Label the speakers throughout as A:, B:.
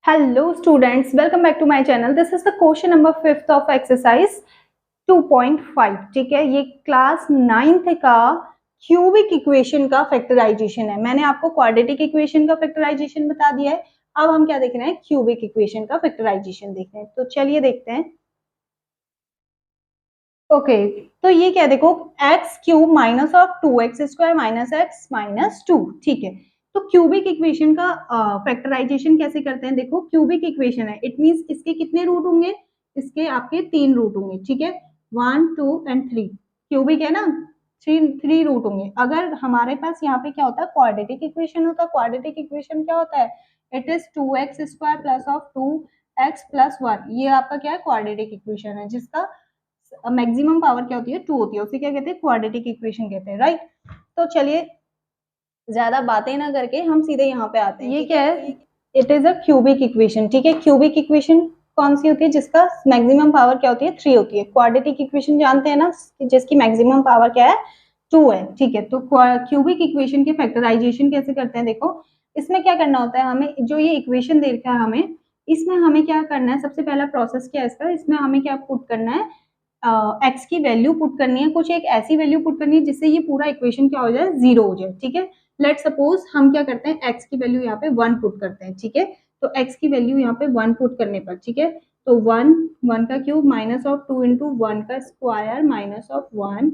A: Hello students, welcome back to my channel. This is the question number 5th of exercise 2.5. ठीक है, ये class 9th का cubic equation का factorisation है। मैंने आपको क्वाड्रेटिक इक्वेशन का फैक्टराइजेशन बता दिया है। अब हम क्या देख रहे हैं, क्यूबिक इक्वेशन का फैक्टराइजेशन देख रहे हैं। तो चलिए देखते हैं। ओके, तो ये क्या देखो, x cube minus of 2x² minus x minus 2। ठीक है, तो क्यूबिक इक्वेशन का फैक्टराइजेशन कैसे करते हैं। देखो, क्यूबिक इक्वेशन है, इट मींस इसके कितने रूट होंगे, इसके आपके 3 रूट होंगे। ठीक है, 1 2 एंड 3 क्यूबिक है ना, 3 रूट होंगे। अगर हमारे पास यहाँ पे क्या होता है, क्वाड्रेटिक इक्वेशन होता है। क्वाड्रेटिक इक्वेशन क्या होता है, it is 2x² plus of 2x plus 1। ये आपका क्या है, क्वाड्रेटिक इक्वेशन है, जिसका मैक्सिमम पावर क्या होती है, 2 होती है। उसे क्या कहते हैं, क्वाड्रेटिक इक्वेशन कहते हैं, राइट। तो चलिए ज्यादा बातें ना करके हम सीधे यहाँ पे आते हैं। ये क्या है, it is a cubic equation. ठीक है, क्यूबिक इक्वेशन कौन सी होती है, जिसका मैक्सिमम पावर क्या होती है, 3 होती है। क्वाड्रेटिक इक्वेशन जानते हैं ना, जिसकी मैक्सिमम पावर क्या है, 2 है। ठीक है, तो क्यूबिक इक्वेशन के फैक्टराइजेशन कैसे करते हैं। देखो, इसमें क्या करना होता है, हमें जो ये इक्वेशन दे रखा है हमें, इसमें हमें क्या करना है, सबसे पहला प्रोसेस क्या है इसका, इसमें हमें क्या पुट करना है, एक्स की वैल्यू पुट करनी है, कुछ एक ऐसी वैल्यू पुट करनी है जिससे ये पूरा इक्वेशन क्या हो जाए, 0 हो जाए। ठीक है, लेट सपोज हम क्या करते हैं, एक्स की वैल्यू यहाँ पे 1 पुट करते हैं। ठीक है, तो एक्स की वैल्यू यहाँ पे 1 पुट करने पर, ठीक है, तो 1 का क्यूब माइनस ऑफ 2 इंटू 1 का square minus of 1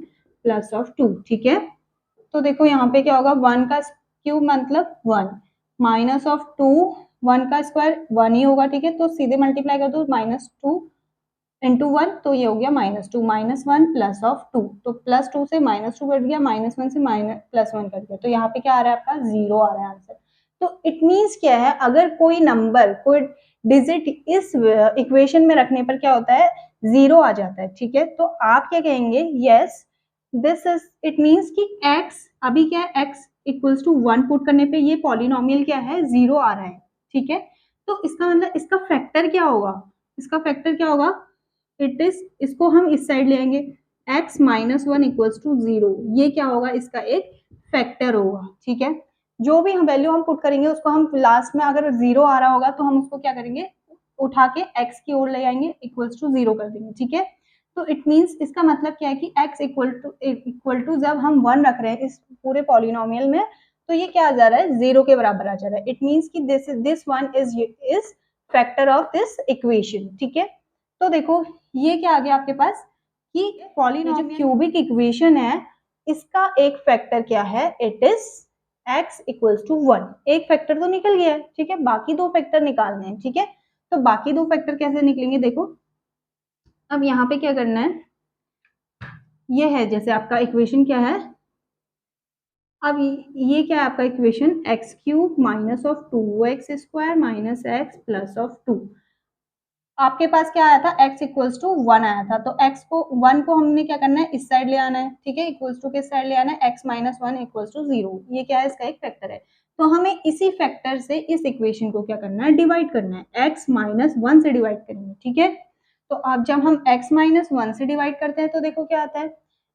A: plus of 2। ठीक है, तो देखो यहाँ पे क्या होगा, 1 का क्यूब मतलब 1 माइनस ऑफ 2, 1 का स्क्वायर 1 ही होगा। ठीक है, तो सीधे मल्टीप्लाई कर दो, -2 इंटू 1, तो ये हो गया -2 -1 प्लस ऑफ 2, तो +2 से -2 कट गया, -1 से +1 कट गया, तो यहाँ पे क्या आ रहा है, आपका 0 आ रहा है आंसर। तो इट मीन्स क्या है, अगर कोई नंबर, कोई डिजिट इस इक्वेशन में रखने पर क्या होता है, 0 आ जाता है। ठीक है, तो आप क्या कहेंगे, yes this is, it means कि x अभी क्या है, x इक्वल्स टू 1 पुट करने पे ये पॉलिनोमियल क्या है, 0 आ रहा है। ठीक है, तो इसका मतलब इसका फैक्टर क्या होगा, इसका फैक्टर क्या होगा, इट इज, इसको हम इस साइड ले आएंगे, x माइनस 1 इक्वल्स टू 0, ये क्या होगा, इसका एक फैक्टर होगा। ठीक है, जो भी हम वैल्यू हम पुट करेंगे उसको हम लास्ट में अगर 0 आ रहा होगा तो हम उसको क्या करेंगे, उठा के x की ओर ले आएंगे, इक्वल्स टू 0 कर देंगे। ठीक है, तो इट मीन्स इसका मतलब क्या है कि x इक्वल टू जब हम 1 रख रहे हैं इस पूरे पॉलिनोमियल में, तो ये क्या आ जा रहा है, 0 के बराबर आ जा रहा है। इट मीन्स कि this one is factor of this equation. ठीक है, तो देखो ये क्या आ गया आपके पास कि पॉलिनोमियल क्यूबिक इक्वेशन है, इसका एक फैक्टर क्या है, it is x equals to 1। एक फैक्टर तो निकल गया है। ठीक है, बाकी 2 फैक्टर निकालने हैं। ठीक है, तो बाकी 2 फैक्टर कैसे निकलेंगे, देखो अब यहाँ पे क्या करना है, ये है जैसे आपका इक्वेशन क्या है, अब ये क्या है आपका equation, x cube minus of 2x² minus x plus of 2। आपके पास क्या आया था, x इक्वल्स टू 1 आया था, तो x को 1 को हमने क्या करना है, इस साइड ले आना है। ठीक है, इक्वल्स टू किस साइड ले आना है, x माइनस 1 इक्वल्स टू 0। ये क्या है, इसका एक फैक्टर है। तो हमें इसी फैक्टर से इस इक्वेशन को क्या करना है, डिवाइड करना है, x माइनस 1 से डिवाइड करेंगे। ठीक है, तो अब जब हम x माइनस 1 से डिवाइड करते हैं तो देखो क्या आता है,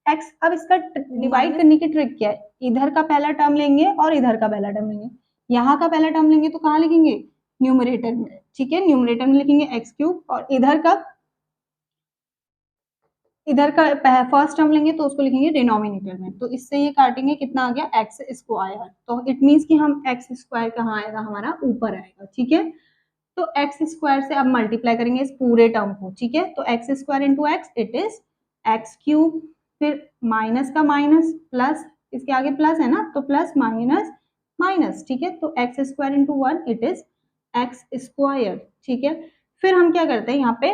A: x। अब इसका डिवाइड करने की ट्रिक क्या है, इधर का पहला टर्म लेंगे और इधर का पहला टर्म लेंगे। यहाँ का पहला टर्म लेंगे तो कहाँ लिखेंगे, न्यूमरेटर में। ठीक है, न्यूमरेटर में लिखेंगे एक्स क्यूब, और इधर का फर्स्ट टर्म लेंगे तो उसको लिखेंगे डिनोमिनेटर में। तो इससे ये काटेंगे, कितना आ गया, एक्स स्क्वायर। तो इट मीन्स कि हम एक्स स्क्वायर कहाँ आएगा, हमारा ऊपर आएगा। ठीक है, तो एक्स स्क्वायर से अब मल्टीप्लाई करेंगे इस पूरे टर्म को। ठीक है, तो x square into x it is x cube, फिर माइनस का माइनस प्लस, इसके आगे प्लस है ना, तो प्लस माइनस माइनस। ठीक है, तो x square into 1 it is x square. ठीक है, फिर हम क्या करते हैं, यहाँ पे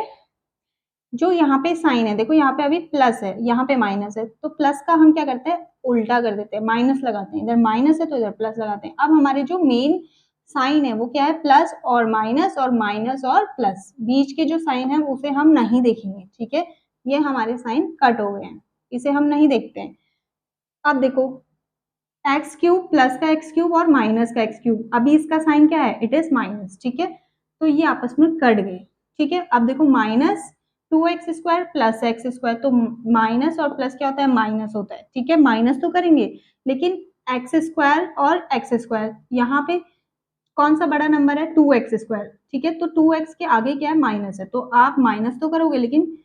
A: जो यहाँ पे साइन है, देखो यहाँ पे अभी प्लस है, यहाँ पे माइनस है, तो प्लस का हम क्या करते हैं, उल्टा कर देते हैं, माइनस लगाते हैं। इधर माइनस है तो इधर प्लस लगाते हैं। अब हमारे जो मेन साइन है वो क्या है, प्लस और माइनस और प्लस, बीच के जो साइन है उसे हम नहीं देखेंगे। ठीक है, ये हमारे साइन कट हो गए हैं, इसे हम नहीं देखते हैं। अब देखो, एक्स क्यूब प्लस का एक्स क्यूब और माइनस का एक्स क्यूब, अभी इसका साइन क्या है, इट इज माइनस। ठीक है, तो ये आपस में कट गए। ठीक है, अब देखो माइनस 2x² प्लस x², तो माइनस और प्लस क्या होता है, माइनस होता है। ठीक है, माइनस तो करेंगे, लेकिन x² और x², यहाँ पे कौन सा बड़ा नंबर है, 2x², ठीक है। तो 2x के आगे क्या है, माइनस है, तो आप माइनस तो करोगे लेकिन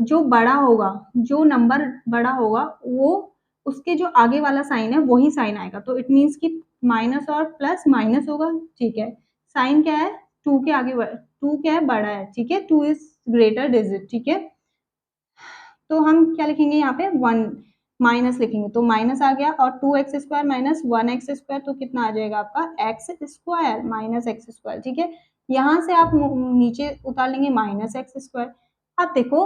A: जो बड़ा होगा, जो नंबर बड़ा होगा वो उसके जो आगे वाला साइन है वही साइन आएगा, तो इट मीन्स कि माइनस और प्लस माइनस होगा, ठीक है। साइन क्या है, 2 के आगे, 2 क्या है, बड़ा है, ठीक है, 2 इज ग्रेटर डिजिट, ठीक है। तो हम क्या लिखेंगे यहाँ पे, 1 माइनस लिखेंगे, तो माइनस आ गया, और 2x² माइनस 1x², तो कितना आ जाएगा आपका x² माइनस x², ठीक है। यहाँ से आप नीचे उतार लेंगे -x²। अब देखो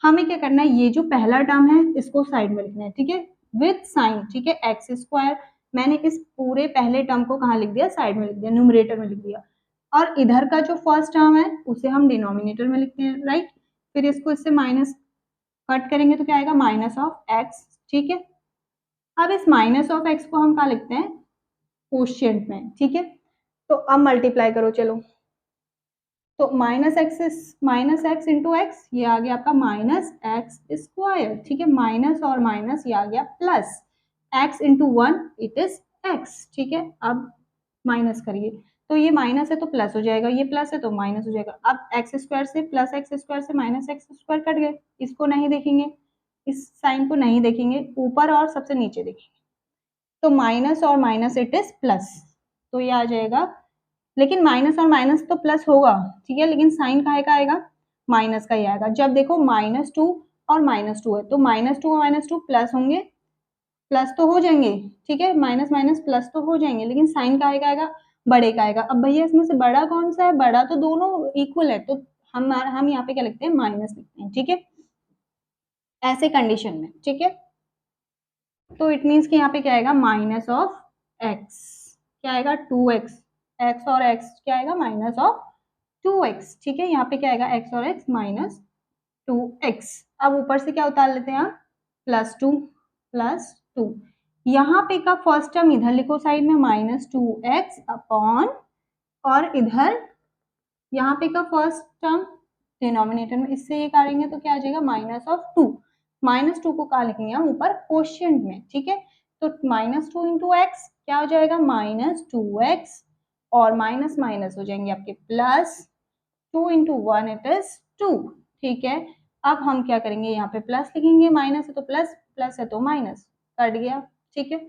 A: हमें क्या करना है, ये जो पहला टर्म है इसको साइड में लिखना है, ठीक है, विथ साइन, ठीक है, x²। मैंने इस पूरे पहले टर्म को कहाँ लिख दिया, साइड में लिख दिया, न्यूमरेटर में लिख दिया, और इधर का जो फर्स्ट टर्म है उसे हम डिनोमिनेटर में लिखते हैं, राइट। फिर इसको इससे माइनस कट करेंगे तो क्या आएगा, माइनस ऑफ एक्स, ठीक है। अब इस माइनस ऑफ एक्स को हम कहाँ लिखते हैं, कोशिएंट में, ठीक है। तो अब मल्टीप्लाई करो चलो, तो माइनस एक्स इंटू एक्स, ये आ गया आपका -x², ठीक है, माइनस और माइनस ये आ गया plus, x into 1 it is x, ठीक है। अब माइनस करिए, तो ये माइनस है तो प्लस हो जाएगा, ये प्लस है तो माइनस हो जाएगा। अब x² से प्लस x² से माइनस x² कट गए, इसको नहीं देखेंगे, इस साइन को नहीं देखेंगे, ऊपर और सबसे नीचे देखेंगे, तो माइनस और माइनस इट इज प्लस, तो ये आ जाएगा, लेकिन माइनस और माइनस तो प्लस होगा, ठीक है, लेकिन साइन काहे का आएगा, माइनस का ही आएगा। जब देखो -2 और -2 है, तो -2 और -2 प्लस होंगे, प्लस तो हो जाएंगे, ठीक है, माइनस माइनस प्लस तो हो जाएंगे, लेकिन साइन का आएगा, बड़े का आएगा। अब भैया इसमें से बड़ा कौन सा है, बड़ा तो दोनों इक्वल है, तो हम यहाँ पे क्या लिखते हैं, माइनस लिखते हैं, ठीक है, ऐसे कंडीशन में, ठीक है। तो इट मीन्स कि यहाँ पे क्या आएगा, माइनस ऑफ एक्स, क्या आएगा, 2x, एक्स और एक्स क्या आएगा, माइनस ऑफ 2x, ठीक है। यहाँ पे क्या आएगा, x और x माइनस 2x। अब ऊपर से क्या उतार लेते हैं आप, +2 यहाँ पे का फर्स्ट टर्म इधर लिखो साइड में, -2x अपॉन, और इधर यहाँ पे का फर्स्ट टर्म डिनोमिनेटर में, इससे ये काटेंगे तो क्या आ जाएगा, -2, -2 को कहाँ लिखेंगे हम, ऊपर कोशिएंट में, ठीक है। तो -2 इंटू एक्स क्या हो जाएगा, -2x, और माइनस माइनस हो जाएंगे आपके प्लस, 2 इंटू 1 इट इज 2, ठीक है। अब हम क्या करेंगे, यहाँ पे प्लस लिखेंगे, माइनस है तो प्लस, प्लस है तो माइनस, कट गया, ठीक है।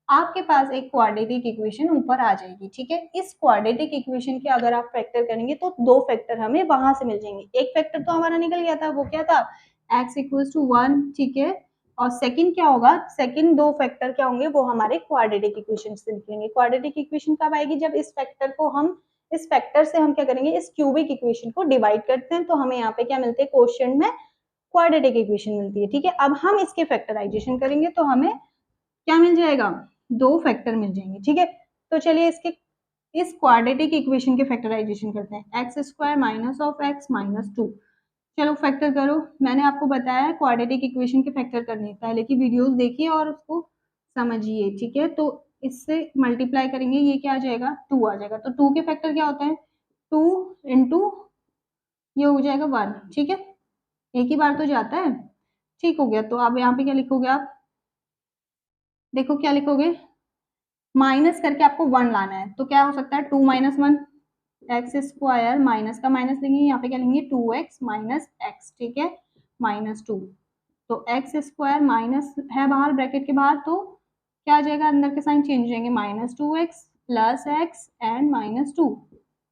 A: आपके पास एक क्वाड्रेटिक इक्वेशन ऊपर आ जाएगी, ठीक है। इस क्वाड्रेटिक इक्वेशन के अगर आप फैक्टर करेंगे तो 2 फैक्टर हमें वहां से मिल जाएंगे। एक फैक्टर तो हमारा निकल गया था, वो क्या था, x इक्वल्स टू 1, ठीक है। और सेकंड क्या होगा, सेकंड 2 फैक्टर क्या होंगे, वो हमारे क्वाड्रेटिक इक्वेशन से निकलेंगे। क्वाड्रेटिक इक्वेशन कब आएगी, जब इस फैक्टर को हम, इस फैक्टर से हम क्या करेंगे, इस क्यूबिक इक्वेशन को डिवाइड करते हैं, तो हमें यहाँ पे क्या मिलते हैं, क्वोशिएंट में क्वाड्रेटिक इक्वेशन मिलती है, ठीक है। अब हम इसके फैक्टराइजेशन करेंगे तो हमें क्या मिल जाएगा, 2 फैक्टर मिल जाएंगे, ठीक है। तो चलिए इसके, इस क्वाड्रेटिक इक्वेशन के फैक्टराइजेशन करते हैं, x² minus of x minus 2, चलो फैक्टर करो। मैंने आपको बताया है क्वाड्रेटिक इक्वेशन के फैक्टर करने, पहले की वीडियोस देखिए और उसको समझिए, ठीक है। तो इससे मल्टीप्लाई करेंगे, ये क्या आ जाएगा, 2 आ जाएगा, तो 2 के फैक्टर क्या होते हैं, 2 इंटू ये हो जाएगा 1, ठीक है, एक ही बार तो जाता है, ठीक हो गया। तो अब यहाँ पे क्या लिखोगे आप, देखो क्या लिखोगे, माइनस करके आपको 1 लाना है, तो क्या हो सकता है, 2 माइनस 1, x² माइनस का माइनस लेंगे, यहाँ पे क्या लेंगे, 2x माइनस x, ठीक है, -2, तो x² माइनस है बाहर ब्रैकेट के बाहर, तो क्या आ जाएगा, अंदर के साइन चेंज हो जाएंगे, -2x plus x and -2,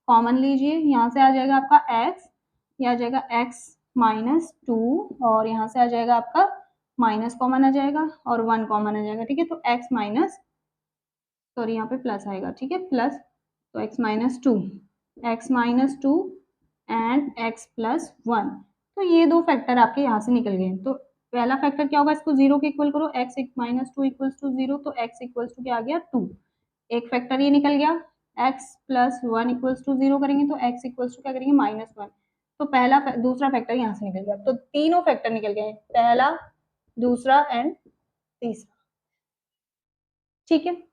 A: common लीजिए, यहाँ से आ जाएगा आपका x, ये आ जाएगा x -2, और यहाँ से आ जाएगा आपका माइनस कॉमन आ जाएगा, और 1 कॉमन आ जाएगा, ठीक है। तो x माइनस, सॉरी यहाँ पे प्लस आएगा, ठीक है, प्लस, तो x minus two and x plus 1, तो ये 2 फैक्टर आपके यहाँ से निकल गए। तो पहला फैक्टर क्या होगा, इसको 0 के इक्वल करो, x माइनस 2 इक्वल्स टू 0, तो x इक्वल्स टू क्या आ गया, 2, एक फैक्टर ये निकल गया। x प्लस 1 इक्वल्स टू 0 करेंगे तो x इक्वल्स टू क्या करेंगे, -1, तो पहला दूसरा फैक्टर यहाँ से निकल गया, तो तीनों फैक्टर निकल गए, पहला, दूसरा एंड तीसरा, ठीक है।